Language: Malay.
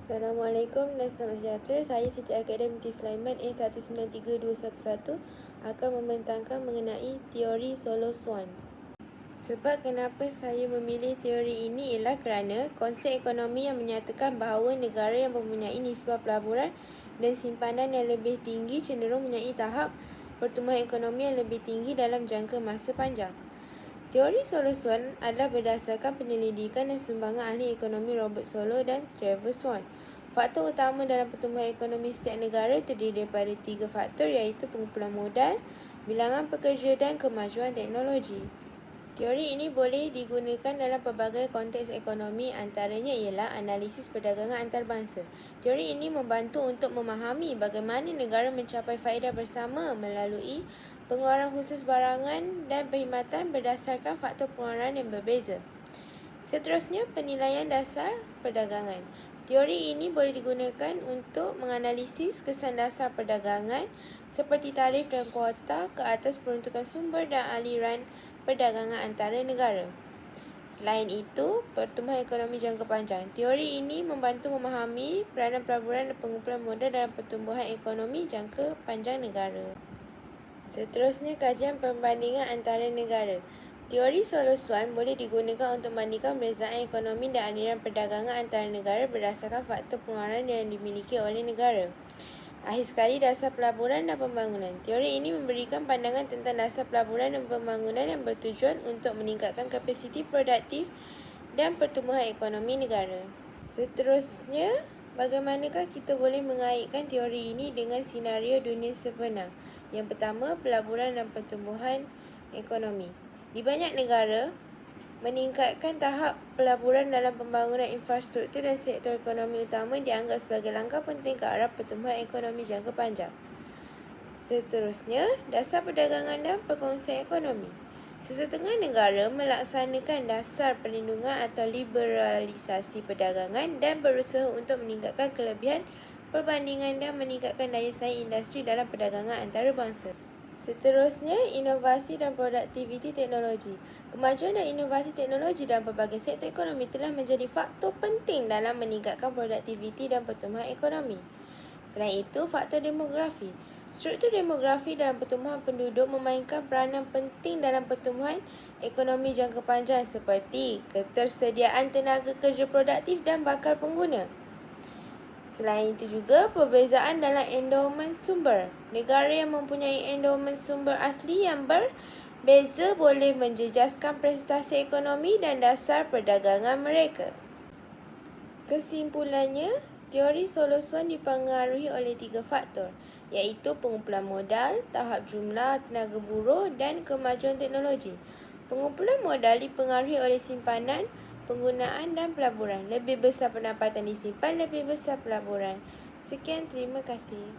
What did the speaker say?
Assalamualaikum dan selamat sejahtera. Saya Siti Akademi Binti Sulaiman A193211 akan membentangkan mengenai teori Solo Swan. Sebab kenapa saya memilih teori ini ialah kerana konsep ekonomi yang menyatakan bahawa negara yang mempunyai nisbah pelaburan dan simpanan yang lebih tinggi cenderung mempunyai tahap pertumbuhan ekonomi yang lebih tinggi dalam jangka masa panjang. Teori Solo Swan adalah berdasarkan penyelidikan dan sumbangan ahli ekonomi Robert Solow dan Trevor Swan. Faktor utama dalam pertumbuhan ekonomi setiap negara terdiri daripada 3 faktor iaitu pengumpulan modal, bilangan pekerja dan kemajuan teknologi. Teori ini boleh digunakan dalam pelbagai konteks ekonomi, antaranya ialah analisis perdagangan antarabangsa. Teori ini membantu untuk memahami bagaimana negara mencapai faedah bersama melalui pengeluaran khusus barangan dan perkhidmatan berdasarkan faktor pengeluaran yang berbeza. Seterusnya, penilaian dasar perdagangan. Teori ini boleh digunakan untuk menganalisis kesan dasar perdagangan seperti tarif dan kuota ke atas peruntukan sumber dan aliran perdagangan antara negara. Selain itu, pertumbuhan ekonomi jangka panjang. Teori ini membantu memahami peranan pelaburan dan pengumpulan modal dalam pertumbuhan ekonomi jangka panjang negara. Seterusnya, kajian perbandingan antara negara. Teori Solo Swan boleh digunakan untuk membandingkan perbezaan ekonomi dan aliran perdagangan antara negara berdasarkan faktor pengeluaran yang dimiliki oleh negara. Akhir sekali, dasar pelaburan dan pembangunan. Teori ini memberikan pandangan tentang dasar pelaburan dan pembangunan yang bertujuan untuk meningkatkan kapasiti produktif dan pertumbuhan ekonomi negara. Seterusnya, bagaimanakah kita boleh mengaitkan teori ini dengan senario dunia sebenar? Yang pertama, pelaburan dan pertumbuhan ekonomi. Di banyak negara, meningkatkan tahap pelaburan dalam pembangunan infrastruktur dan sektor ekonomi utama dianggap sebagai langkah penting ke arah pertumbuhan ekonomi jangka panjang. Seterusnya, dasar perdagangan dan perkongsian ekonomi. Sesetengah negara melaksanakan dasar perlindungan atau liberalisasi perdagangan dan berusaha untuk meningkatkan kelebihan perbandingan dan meningkatkan daya saing industri dalam perdagangan antarabangsa. Seterusnya, inovasi dan produktiviti teknologi. Kemajuan dan inovasi teknologi dalam pelbagai sektor ekonomi telah menjadi faktor penting dalam meningkatkan produktiviti dan pertumbuhan ekonomi. Selain itu, faktor demografi. Struktur demografi dalam pertumbuhan penduduk memainkan peranan penting dalam pertumbuhan ekonomi jangka panjang seperti ketersediaan tenaga kerja produktif dan bakal pengguna. Selain itu juga, perbezaan dalam endowment sumber. Negara yang mempunyai endowment sumber asli yang berbeza boleh menjejaskan prestasi ekonomi dan dasar perdagangan mereka. Kesimpulannya, teori Solo Swan dipengaruhi oleh 3 faktor, iaitu pengumpulan modal, tahap jumlah tenaga buruh dan kemajuan teknologi. Pengumpulan modal dipengaruhi oleh simpanan, penggunaan dan pelaburan. Lebih besar pendapatan disimpan, lebih besar pelaburan. Sekian, terima kasih.